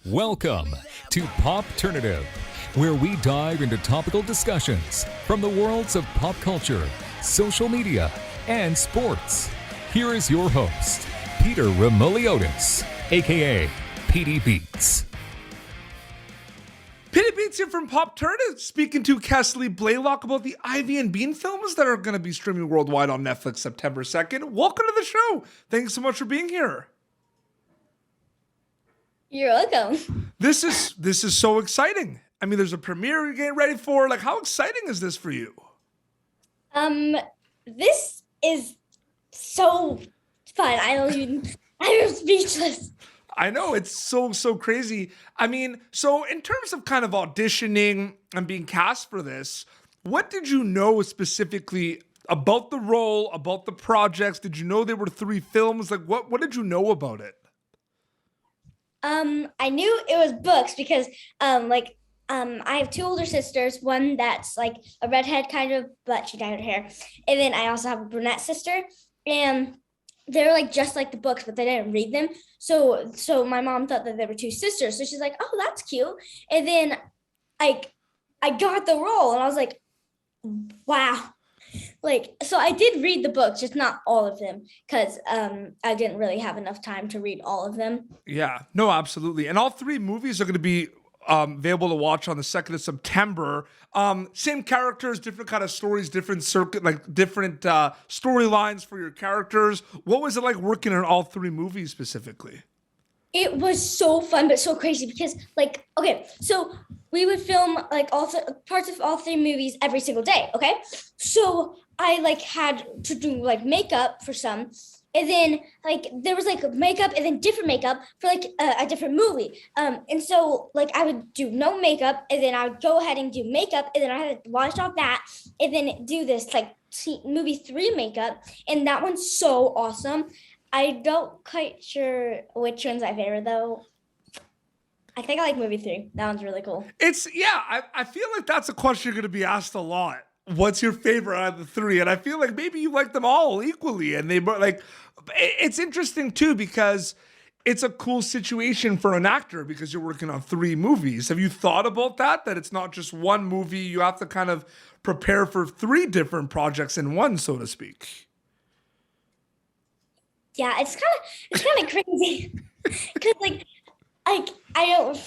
Welcome to Popternative, where we dive into topical discussions from the worlds of pop culture, social media, and sports. Here is your host, Peter Remoliotis, aka PD Beats. PD Beats here from Popternative, speaking to Keslee Blalock about the Ivy and Bean films that are going to be streaming worldwide on Netflix September 2nd. Welcome to the show. Thanks so much for being here. You're welcome. This is so exciting. I mean, there's a premiere you're getting ready for. Like, how exciting is this for you? This is so fun. I'm speechless. I know, it's so crazy. I mean, so in terms of kind of auditioning and being cast for this, what did you know specifically about the role, about the projects? Did you know there were 3 films? Like, what did you know about it? I knew it was books because, I have 2 older sisters, one that's like a redhead kind of, but she dyed her hair. And then I also have a brunette sister, and they're like just like the books, but they didn't read them. So my mom thought that there were 2 sisters. So she's like, oh, that's cute. And then I got the role, and I was like, wow. Like, so I did read the books, just not all of them, because I didn't really have enough time to read all of them. Yeah, no, absolutely. And all 3 movies are going to be available to watch on the 2nd of September. Same characters, different kind of stories, different different storylines for your characters. What was it like working on all 3 movies specifically? It was so fun, but so crazy because, so we would film parts of all 3 movies every single day. Okay, so I had to do makeup for some, and then there was makeup and then different makeup for a different movie. And so I would do no makeup, and then I would go ahead and do makeup, and then I had to wash off that, and then do this movie 3 makeup, and that one's so awesome. I don't quite sure which one's my favorite though. I think I like movie 3. That one's really cool. I feel like that's a question you're going to be asked a lot. What's your favorite out of the 3? And I feel like maybe you like them all equally. And it's interesting too, because it's a cool situation for an actor because you're working on 3 movies. Have you thought about that it's not just one movie? You have to kind of prepare for 3 different projects in one, so to speak. Yeah, it's kind of crazy because I don't.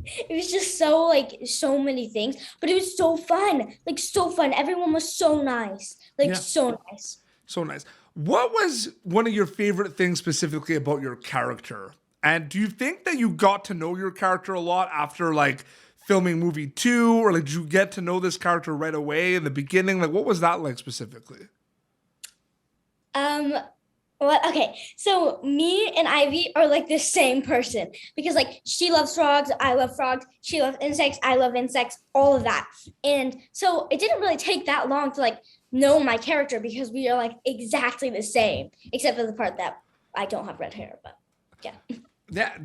It was just so many things, but it was so fun, so fun. Everyone was so nice, so nice. So nice. What was one of your favorite things specifically about your character? And do you think that you got to know your character a lot after filming movie 2, or did you get to know this character right away in the beginning? What was that like specifically? Okay, so me and Ivy are the same person because she loves frogs, I love frogs, she loves insects, I love insects, all of that. And so it didn't really take that long to know my character because we are exactly the same, except for the part that I don't have red hair, but yeah. Yeah,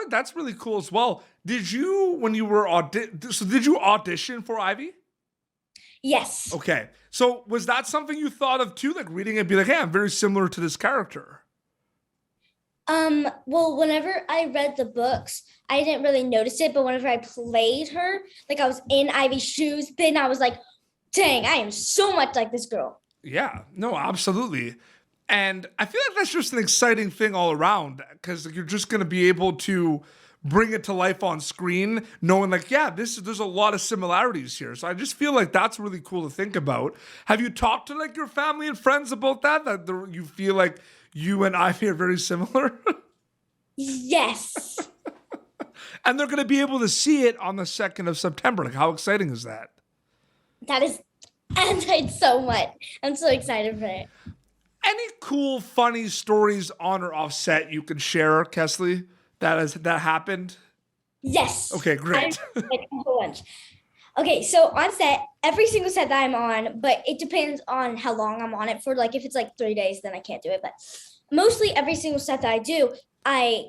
that's really cool as well. Did you, when you were did you audition for Ivy? Yes. Okay. So was that something you thought of too? Reading it, be hey, I'm very similar to this character. Well, whenever I read the books, I didn't really notice it, but whenever I played her, I was in Ivy's shoes, then I was like, dang, I am so much like this girl. Yeah, no, absolutely. And I feel like that's just an exciting thing all around because you're just going to be able to bring it to life on screen, knowing there's a lot of similarities here. So I just feel like that's really cool to think about. Have you talked to your family and friends about that you feel like you and Ivy are very similar? Yes. And they're going to be able to see it on the 2nd of September. How exciting is that? That is, and it's so much. I'm so excited for it. Any cool, funny stories on or off set you can share, Keslee? That happened? Yes. Okay, great. A whole bunch. Okay, so on set, every single set that I'm on, but it depends on how long I'm on it for. If it's 3 days, then I can't do it. But mostly every single set that I do, I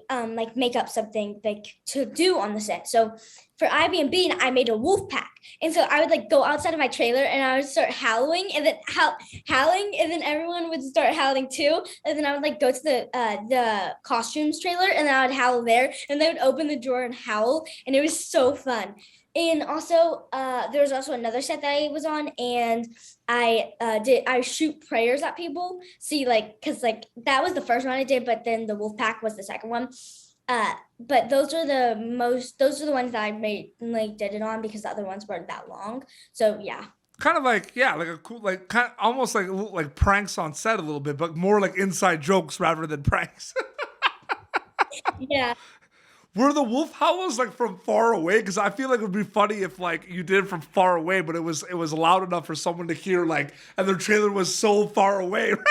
make up something to do on the set. So for Ivy and Bean, I made a wolf pack. And so I would like go outside of my trailer and I would start howling and then howling and then everyone would start howling too. And then I would like go to the costumes trailer and then I would howl there and they would open the door and howl. And it was so fun. And also there was also another set that I was on and I shoot prayers at people. See, like, cause like that was the first one I did, but then the wolf pack was the second one. But those are the ones that I made like did it on because the other ones weren't that long. So yeah. Kind of like, yeah, like a cool, like kind of almost like pranks on set a little bit, but more like inside jokes rather than pranks. Yeah. Were the wolf howls like from far away? Because I feel like it would be funny if like you did it from far away, but it was loud enough for someone to hear, like, and their trailer was so far away. Right?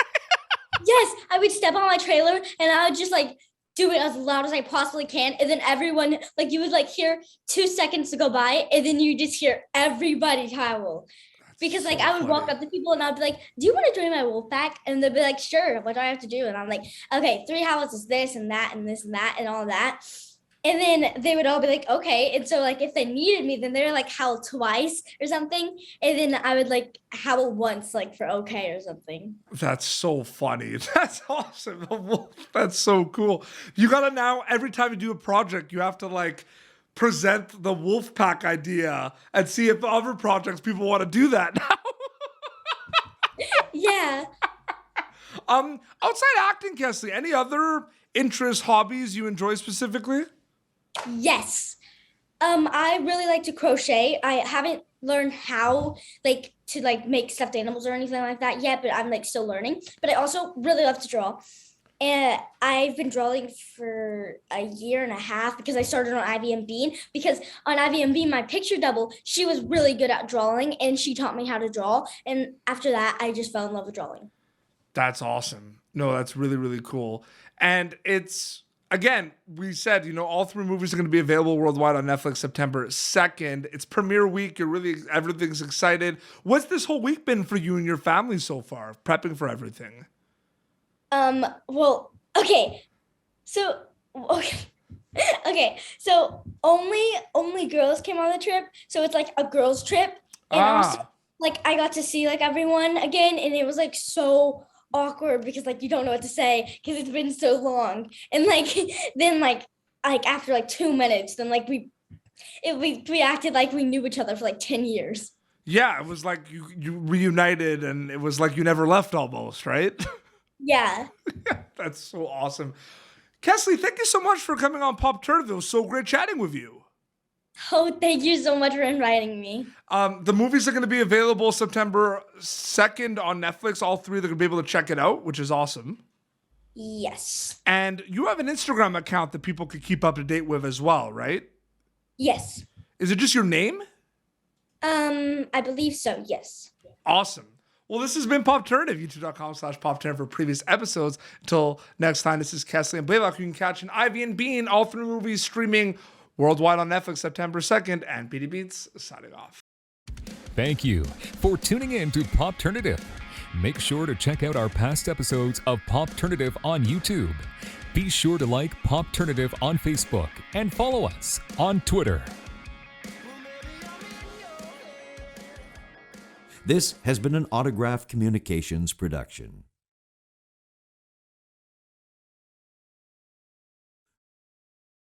Yes, I would step on my trailer and I would just like do it as loud as I possibly can. And then everyone, like you would like hear 2 seconds to go by and then you just hear everybody howl. Because like I would walk up to people and I'd be like, do you want to join my wolf pack? And they'd be like, sure, what do I have to do? And I'm like, okay, 3 howls is this and that and this and that and all that. And then they would all be like, okay. And so like if they needed me, then they're like howl twice or something. And then I would like howl once, like for okay or something. That's so funny. That's awesome. That's so cool. You gotta now, every time you do a project, you have to like present the wolf pack idea and see if other projects people want to do that now. Yeah. Outside acting, Keslee, any other interests, hobbies you enjoy specifically? Yes. I really like to crochet. I haven't learned how like to like make stuffed animals or anything like that yet, but I'm like still learning. But I also really love to draw. And I've been drawing for a year and a half because I started on Ivy and Bean. Because on Ivy and Bean, my picture double, she was really good at drawing and she taught me how to draw. And after that, I just fell in love with drawing. That's awesome. No, that's really, really cool. And it's, again, we said, you know, all 3 movies are going to be available worldwide on Netflix September 2nd. It's premiere week. Everything's excited. What's this whole week been for you and your family so far, prepping for everything? Well, okay. So, okay. So only girls came on the trip. So it's like a girls trip. And also, like, I got to see like everyone again. And it was like so awkward because like you don't know what to say because it's been so long. And like, then like after like 2 minutes, then like we acted like we knew each other for like 10 years. Yeah, it was like you reunited and it was like you never left almost, right? Yeah. That's so awesome. Keslee, thank you so much for coming on Popternative. It was so great chatting with you. Oh, thank you so much for inviting me. The movies are going to be available September 2nd on Netflix. All 3, they're going to be able to check it out, which is awesome. Yes. And you have an Instagram account that people could keep up to date with as well, right? Yes. Is it just your name? I believe so, yes. Awesome. Well, this has been Popternative, youtube.com/Popternative for previous episodes. Until next time, this is Keslee and Blalock. You can catch an Ivy and Bean, all 3 movies streaming worldwide on Netflix September 2nd. And BD Beats signing off. Thank you for tuning in to Popternative. Make sure to check out our past episodes of Popternative on YouTube. Be sure to like Popternative on Facebook and follow us on Twitter. This has been an Autograph Communications production.